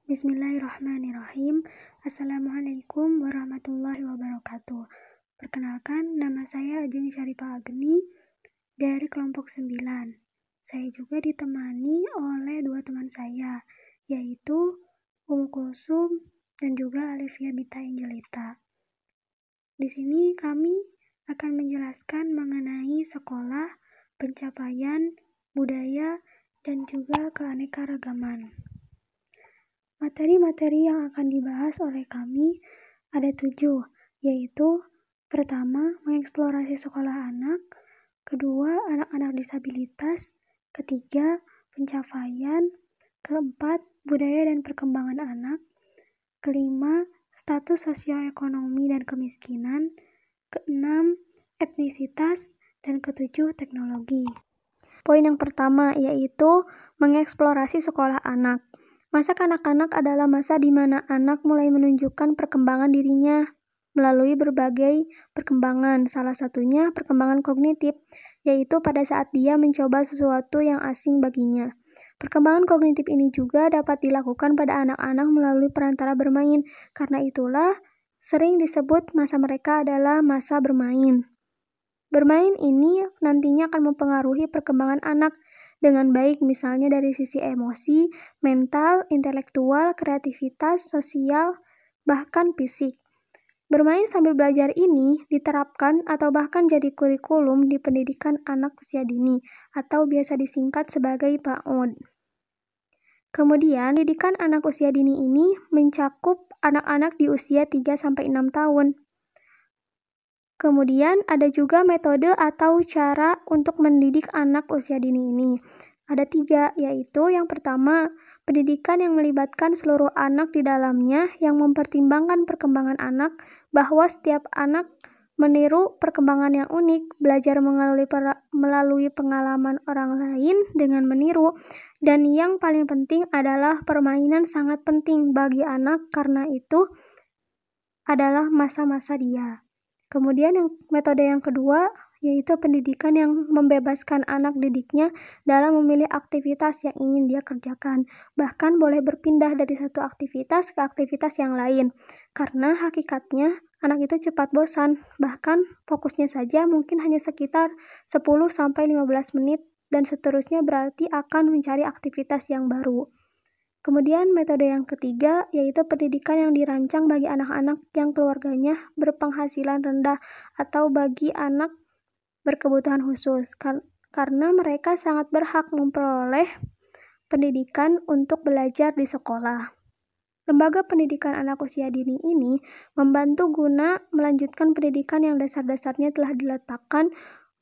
Bismillahirrahmanirrahim. Assalamualaikum warahmatullahi wabarakatuh. Perkenalkan, nama saya Ajeng Syarifah Agni dari kelompok 9. Saya juga ditemani oleh dua teman saya, yaitu Umu Kulsum dan juga Alifia Bita Angelita. Di sini kami akan menjelaskan mengenai sekolah, pencapaian, budaya, dan juga keanekaragaman. Materi-materi yang akan dibahas oleh kami ada 7, yaitu pertama, mengeksplorasi sekolah anak, kedua, anak-anak disabilitas, ketiga, pencapaian, keempat, budaya dan perkembangan anak, kelima, status sosioekonomi dan kemiskinan, keenam, etnisitas, dan ketujuh, teknologi. Poin yang pertama yaitu mengeksplorasi sekolah anak. Masa kanak-kanak adalah masa di mana anak mulai menunjukkan perkembangan dirinya melalui berbagai perkembangan, salah satunya perkembangan kognitif, yaitu pada saat dia mencoba sesuatu yang asing baginya. Perkembangan kognitif ini juga dapat dilakukan pada anak-anak melalui perantara bermain, karena itulah sering disebut masa mereka adalah masa bermain. Bermain ini nantinya akan mempengaruhi perkembangan anak dengan baik, misalnya dari sisi emosi, mental, intelektual, kreativitas, sosial, bahkan fisik. Bermain sambil belajar ini diterapkan atau bahkan jadi kurikulum di pendidikan anak usia dini atau biasa disingkat sebagai PAUD. Kemudian, pendidikan anak usia dini ini mencakup anak-anak di usia 3-6 tahun. Kemudian ada juga metode atau cara untuk mendidik anak usia dini ini. Ada 3, yaitu yang pertama, pendidikan yang melibatkan seluruh anak di dalamnya yang mempertimbangkan perkembangan anak, bahwa setiap anak meniru perkembangan yang unik, belajar melalui pengalaman orang lain dengan meniru, dan yang paling penting adalah permainan sangat penting bagi anak karena itu adalah masa-masa dia. Kemudian metode yang kedua yaitu pendidikan yang membebaskan anak didiknya dalam memilih aktivitas yang ingin dia kerjakan. Bahkan boleh berpindah dari satu aktivitas ke aktivitas yang lain. Karena hakikatnya anak itu cepat bosan. Bahkan fokusnya saja mungkin hanya sekitar 10-15 menit dan seterusnya berarti akan mencari aktivitas yang baru. Kemudian metode yang ketiga yaitu pendidikan yang dirancang bagi anak-anak yang keluarganya berpenghasilan rendah atau bagi anak berkebutuhan khusus karena mereka sangat berhak memperoleh pendidikan untuk belajar di sekolah. Lembaga pendidikan anak usia dini ini membantu guna melanjutkan pendidikan yang dasar-dasarnya telah diletakkan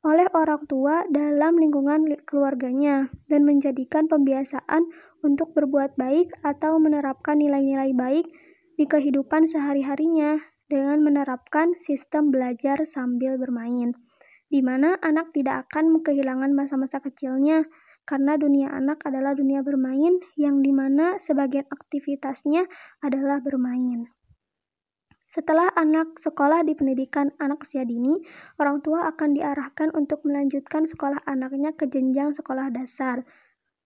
oleh orang tua dalam lingkungan keluarganya dan menjadikan pembiasaan untuk berbuat baik atau menerapkan nilai-nilai baik di kehidupan sehari-harinya dengan menerapkan sistem belajar sambil bermain, di mana anak tidak akan kehilangan masa-masa kecilnya karena dunia anak adalah dunia bermain yang dimana sebagian aktivitasnya adalah bermain. Setelah anak sekolah di pendidikan anak usia dini, orang tua akan diarahkan untuk melanjutkan sekolah anaknya ke jenjang sekolah dasar.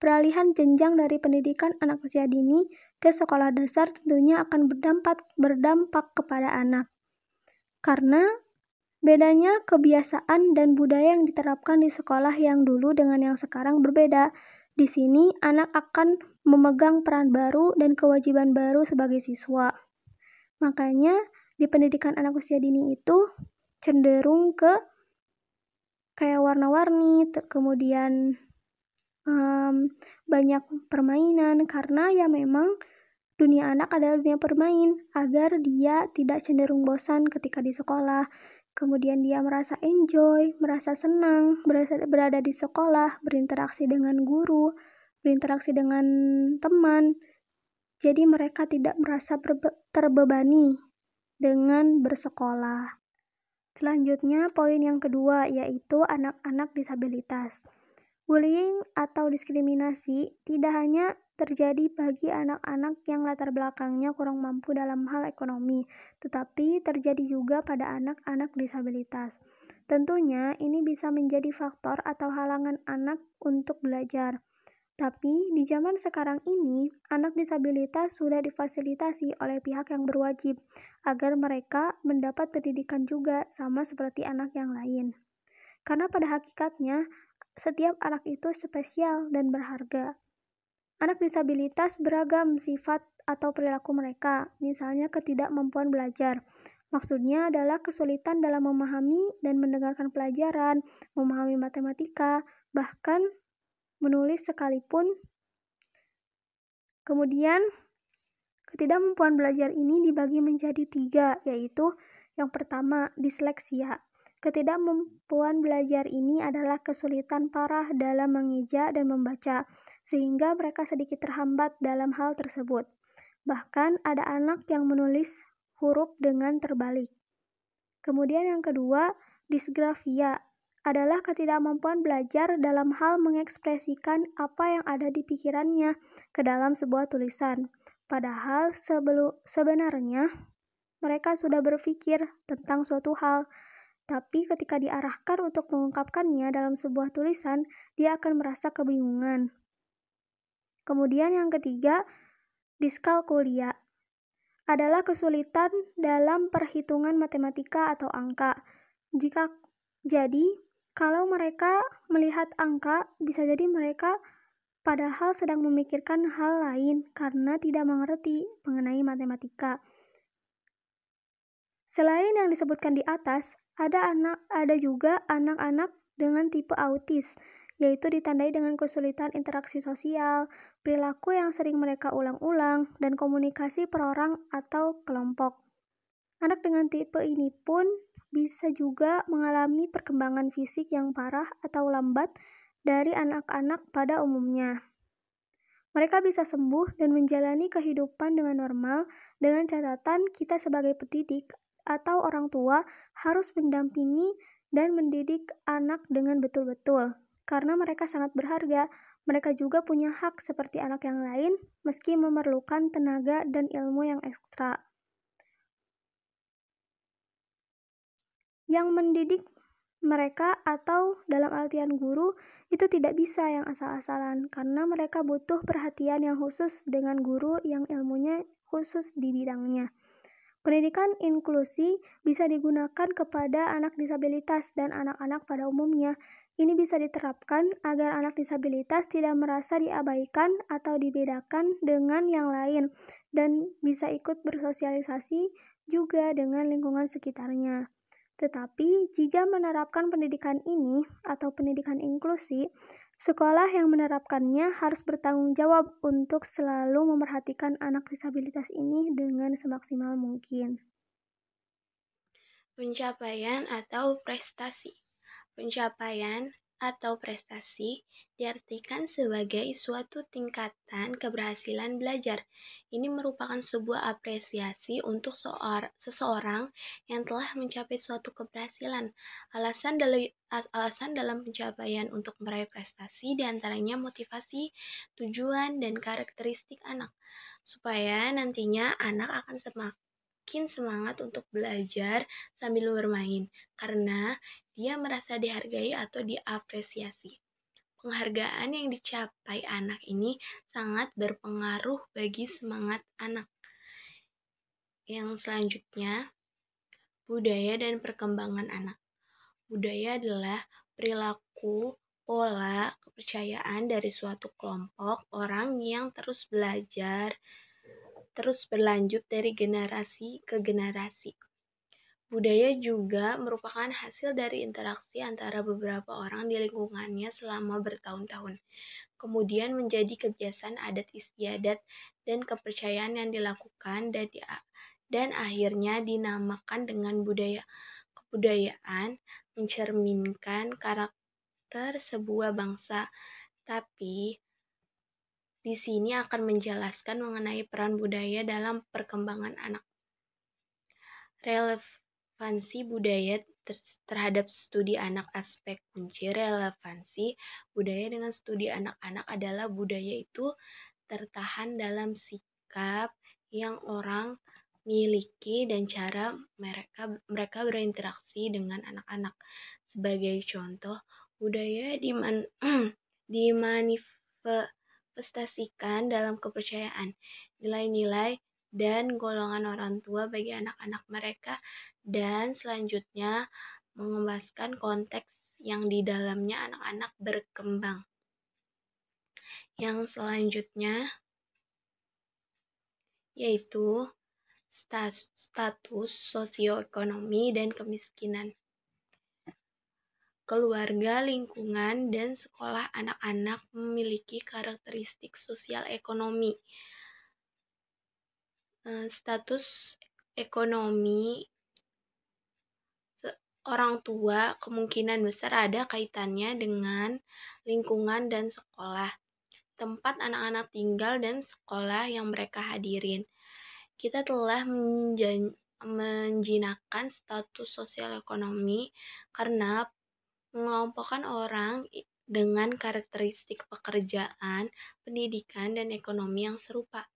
Peralihan jenjang dari pendidikan anak usia dini ke sekolah dasar tentunya akan berdampak kepada anak. Karena bedanya kebiasaan dan budaya yang diterapkan di sekolah yang dulu dengan yang sekarang berbeda. Di sini anak akan memegang peran baru dan kewajiban baru sebagai siswa. Makanya di pendidikan anak usia dini itu cenderung ke kayak warna-warni, kemudian banyak permainan karena ya memang dunia anak adalah dunia permain agar dia tidak cenderung bosan ketika di sekolah. Kemudian dia merasa enjoy, merasa senang, berada di sekolah, berinteraksi dengan guru, berinteraksi dengan teman. Jadi mereka tidak merasa terbebani dengan bersekolah. Selanjutnya, poin yang kedua yaitu anak-anak disabilitas. Bullying atau diskriminasi tidak hanya terjadi bagi anak-anak yang latar belakangnya kurang mampu dalam hal ekonomi, tetapi terjadi juga pada anak-anak disabilitas. Tentunya ini bisa menjadi faktor atau halangan anak untuk belajar. Tapi di zaman sekarang ini, anak disabilitas sudah difasilitasi oleh pihak yang berwajib agar mereka mendapat pendidikan juga sama seperti anak yang lain. Karena pada hakikatnya, setiap anak itu spesial dan berharga. Anak disabilitas beragam sifat atau perilaku mereka, misalnya ketidakmampuan belajar. Maksudnya adalah kesulitan dalam memahami dan mendengarkan pelajaran, memahami matematika, bahkan menulis sekalipun. Kemudian, ketidakmampuan belajar ini dibagi menjadi 3, yaitu yang pertama, disleksia. Ketidakmampuan belajar ini adalah kesulitan parah dalam mengeja dan membaca, sehingga mereka sedikit terhambat dalam hal tersebut. Bahkan ada anak yang menulis huruf dengan terbalik. Kemudian yang kedua, disgrafia adalah ketidakmampuan belajar dalam hal mengekspresikan apa yang ada di pikirannya ke dalam sebuah tulisan. Padahal sebenarnya mereka sudah berpikir tentang suatu hal, tapi ketika diarahkan untuk mengungkapkannya dalam sebuah tulisan, dia akan merasa kebingungan. Kemudian yang ketiga, diskalkulia adalah kesulitan dalam perhitungan matematika atau angka. Kalau mereka melihat angka, bisa jadi mereka padahal sedang memikirkan hal lain karena tidak mengerti mengenai matematika. Selain yang disebutkan di atas, ada juga anak-anak dengan tipe autis, yaitu ditandai dengan kesulitan interaksi sosial, perilaku yang sering mereka ulang-ulang, dan komunikasi per orang atau kelompok. Anak dengan tipe ini pun bisa juga mengalami perkembangan fisik yang parah atau lambat dari anak-anak pada umumnya. Mereka bisa sembuh dan menjalani kehidupan dengan normal, dengan catatan kita sebagai pendidik atau orang tua harus mendampingi dan mendidik anak dengan betul-betul. Karena mereka sangat berharga, mereka juga punya hak seperti anak yang lain, meski memerlukan tenaga dan ilmu yang ekstra. Yang mendidik mereka atau dalam artian guru itu tidak bisa yang asal-asalan karena mereka butuh perhatian yang khusus dengan guru yang ilmunya khusus di bidangnya. Pendidikan inklusi bisa digunakan kepada anak disabilitas dan anak-anak pada umumnya. Ini bisa diterapkan agar anak disabilitas tidak merasa diabaikan atau dibedakan dengan yang lain dan bisa ikut bersosialisasi juga dengan lingkungan sekitarnya. Tetapi, jika menerapkan pendidikan ini atau pendidikan inklusi, sekolah yang menerapkannya harus bertanggung jawab untuk selalu memperhatikan anak disabilitas ini dengan semaksimal mungkin. Pencapaian atau prestasi. Pencapaian atau prestasi diartikan sebagai suatu tingkatan keberhasilan belajar. Ini merupakan sebuah apresiasi untuk seseorang yang telah mencapai suatu keberhasilan. Alasan dalam pencapaian untuk meraih prestasi diantaranya motivasi, tujuan, dan karakteristik anak, supaya nantinya anak akan semakin semangat untuk belajar sambil bermain, karena dia merasa dihargai atau diapresiasi. Penghargaan yang dicapai anak ini sangat berpengaruh bagi semangat anak. Yang selanjutnya, budaya dan perkembangan anak. Budaya adalah perilaku, pola, kepercayaan dari suatu kelompok orang yang terus belajar, terus berlanjut dari generasi ke generasi. Budaya juga merupakan hasil dari interaksi antara beberapa orang di lingkungannya selama bertahun-tahun, kemudian menjadi kebiasaan adat istiadat dan kepercayaan yang dilakukan dan akhirnya dinamakan dengan budaya. Kebudayaan mencerminkan karakter sebuah bangsa, tapi di sini akan menjelaskan mengenai peran budaya dalam perkembangan anak. Relevansi budaya terhadap studi anak. Aspek kunci relevansi budaya dengan studi anak-anak adalah budaya itu tertahan dalam sikap yang orang miliki dan cara mereka berinteraksi dengan anak-anak. Sebagai contoh, budaya dimanifestasikan dalam kepercayaan, nilai-nilai, dan golongan orang tua bagi anak-anak mereka, dan selanjutnya mengembaskan konteks yang di dalamnya anak-anak berkembang. Yang selanjutnya yaitu status sosioekonomi dan kemiskinan. Keluarga, lingkungan, dan sekolah anak-anak memiliki karakteristik sosial ekonomi. Status ekonomi orang tua kemungkinan besar ada kaitannya dengan lingkungan dan sekolah, tempat anak-anak tinggal dan sekolah yang mereka hadirin. Kita telah menjinakkan status sosial ekonomi karena mengelompokkan orang dengan karakteristik pekerjaan, pendidikan, dan ekonomi yang serupa.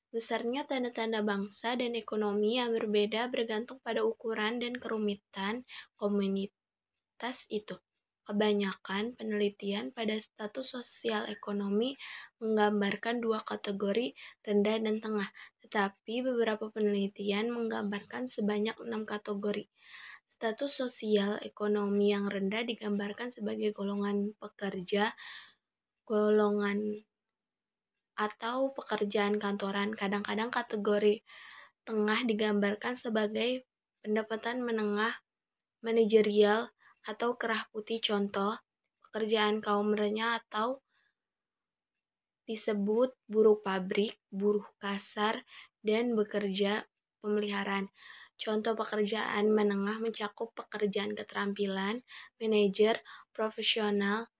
Besarnya tanda-tanda bangsa dan ekonomi yang berbeda bergantung pada ukuran dan kerumitan komunitas itu. Kebanyakan penelitian pada status sosial ekonomi menggambarkan dua kategori, rendah dan tengah, tetapi beberapa penelitian menggambarkan sebanyak 6 kategori. Status sosial ekonomi yang rendah digambarkan sebagai golongan pekerja, golongan atau pekerjaan kantoran. Kadang-kadang kategori tengah digambarkan sebagai pendapatan menengah, manajerial, atau kerah putih. Contoh, pekerjaan kaum renyah atau disebut buruh pabrik, buruh kasar, dan bekerja pemeliharaan. Contoh pekerjaan menengah mencakup pekerjaan keterampilan, manajer, profesional,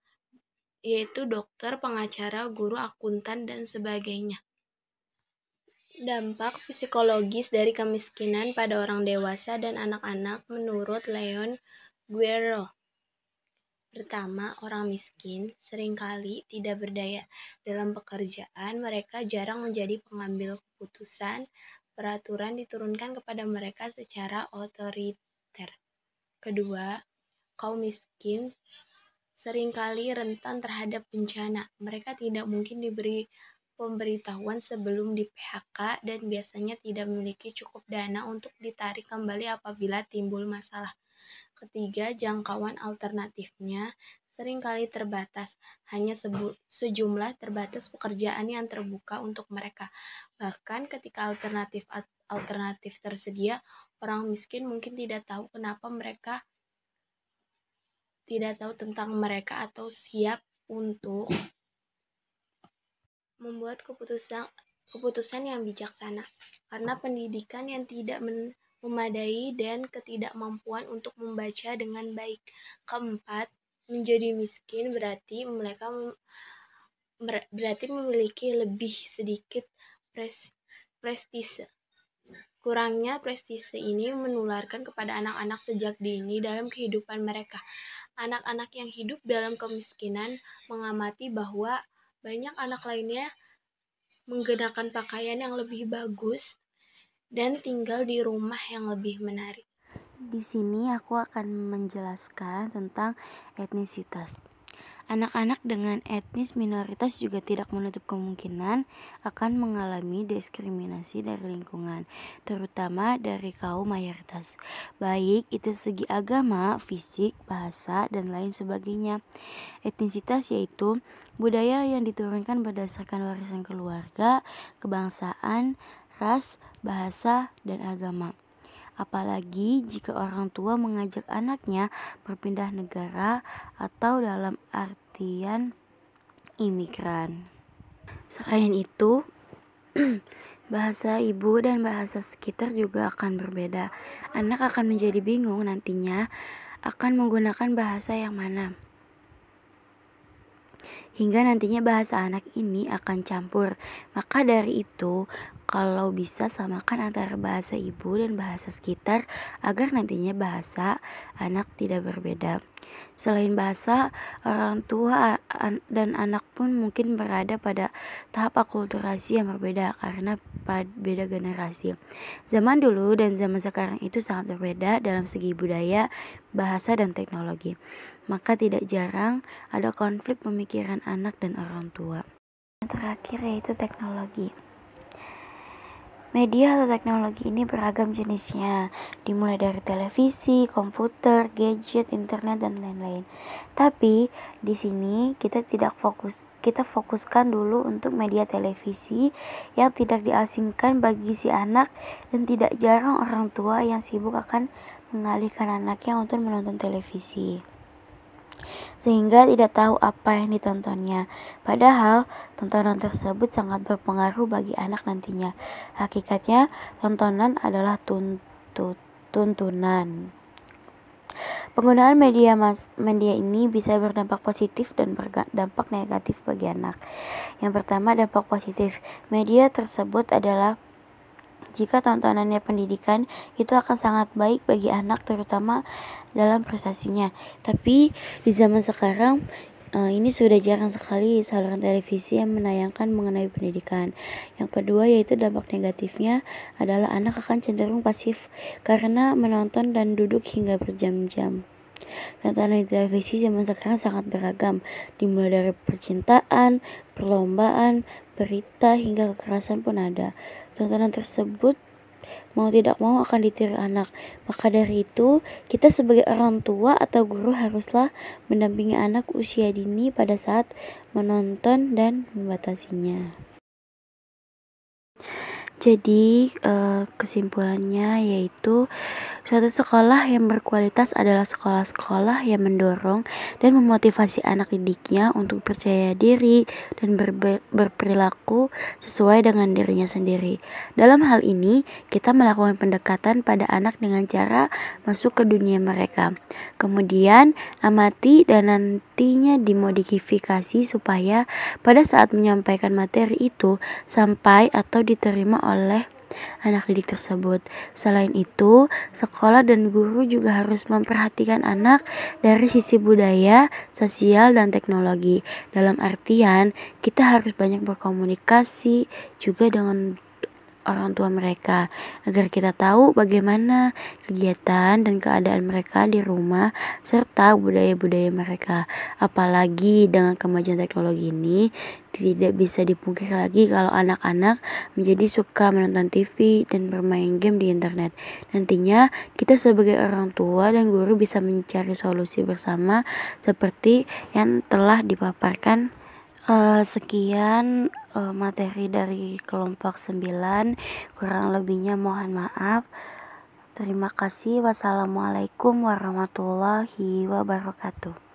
yaitu dokter, pengacara, guru, akuntan, dan sebagainya. Dampak psikologis dari kemiskinan pada orang dewasa dan anak-anak menurut Leon Guerrero. Pertama, orang miskin seringkali tidak berdaya dalam pekerjaan, mereka jarang menjadi pengambil keputusan, peraturan diturunkan kepada mereka secara otoriter. Kedua, kaum miskin seringkali rentan terhadap bencana. Mereka tidak mungkin diberi pemberitahuan sebelum di PHK dan biasanya tidak memiliki cukup dana untuk ditarik kembali apabila timbul masalah. Ketiga, jangkauan alternatifnya seringkali terbatas, hanya sejumlah terbatas pekerjaan yang terbuka untuk mereka. Bahkan ketika alternatif tersedia, orang miskin mungkin tidak tahu tentang mereka atau siap untuk membuat keputusan yang bijaksana karena pendidikan yang tidak memadai dan ketidakmampuan untuk membaca dengan baik. Keempat, menjadi miskin berarti memiliki lebih sedikit prestise. Kurangnya prestise ini menularkan kepada anak-anak sejak dini dalam kehidupan mereka. Anak-anak yang hidup dalam kemiskinan mengamati bahwa banyak anak lainnya menggunakan pakaian yang lebih bagus dan tinggal di rumah yang lebih menarik. Di sini aku akan menjelaskan tentang etnisitas. Anak-anak dengan etnis minoritas juga tidak menutup kemungkinan akan mengalami diskriminasi dari lingkungan, terutama dari kaum mayoritas, baik itu segi agama, fisik, bahasa, dan lain sebagainya. Etnisitas yaitu budaya yang diturunkan berdasarkan warisan keluarga, kebangsaan, ras, bahasa, dan agama. Apalagi jika orang tua mengajak anaknya berpindah negara atau dalam artian imigran. Selain itu, bahasa ibu dan bahasa sekitar juga akan berbeda. Anak akan menjadi bingung nantinya akan menggunakan bahasa yang mana. Hingga nantinya bahasa anak ini akan campur. Maka dari itu, kalau bisa samakan antara bahasa ibu dan bahasa sekitar agar nantinya bahasa anak tidak berbeda. Selain bahasa, orang tua dan anak pun mungkin berada pada tahap akulturasi yang berbeda karena beda generasi. Zaman dulu dan zaman sekarang itu sangat berbeda dalam segi budaya, bahasa, dan teknologi. Maka tidak jarang ada konflik pemikiran anak dan orang tua. Yang terakhir yaitu teknologi. Media atau teknologi ini beragam jenisnya, dimulai dari televisi, komputer, gadget, internet, dan lain-lain. Tapi di sini kita fokuskan dulu untuk media televisi yang tidak diasingkan bagi si anak, dan tidak jarang orang tua yang sibuk akan mengalihkan anaknya untuk menonton televisi, sehingga tidak tahu apa yang ditontonnya. Padahal tontonan tersebut sangat berpengaruh bagi anak nantinya. Hakikatnya tontonan adalah tuntunan. Penggunaan media ini bisa berdampak positif dan berdampak negatif bagi anak. Yang pertama, dampak positif. Media tersebut adalah jika tontonannya pendidikan, itu akan sangat baik bagi anak, terutama dalam prestasinya. Tapi di zaman sekarang ini sudah jarang sekali saluran televisi yang menayangkan mengenai pendidikan. Yang kedua yaitu dampak negatifnya adalah anak akan cenderung pasif karena menonton dan duduk hingga berjam-jam. Tontonan di televisi zaman sekarang sangat beragam, dimulai dari percintaan, perlombaan, berita, hingga kekerasan pun ada. Tontonan tersebut mau tidak mau akan ditiru anak. Maka dari itu, kita sebagai orang tua atau guru haruslah mendampingi anak usia dini pada saat menonton dan membatasinya. Jadi kesimpulannya yaitu suatu sekolah yang berkualitas adalah sekolah-sekolah yang mendorong dan memotivasi anak didiknya untuk percaya diri dan berperilaku sesuai dengan dirinya sendiri. Dalam hal ini, kita melakukan pendekatan pada anak dengan cara masuk ke dunia mereka. Kemudian, amati dan nantinya dimodifikasi supaya pada saat menyampaikan materi itu sampai atau diterima oleh anak didik tersebut. Selain itu, sekolah dan guru juga harus memperhatikan anak dari sisi budaya, sosial, dan teknologi. Dalam artian, kita harus banyak berkomunikasi juga dengan orang tua mereka agar kita tahu bagaimana kegiatan dan keadaan mereka di rumah serta budaya-budaya mereka. Apalagi dengan kemajuan teknologi ini, tidak bisa dipungkiri lagi kalau anak-anak menjadi suka menonton TV dan bermain game di internet. Nantinya kita sebagai orang tua dan guru bisa mencari solusi bersama seperti yang telah dipaparkan. Sekian materi dari kelompok 9, kurang lebihnya mohon maaf. Terima kasih. Wassalamualaikum warahmatullahi wabarakatuh.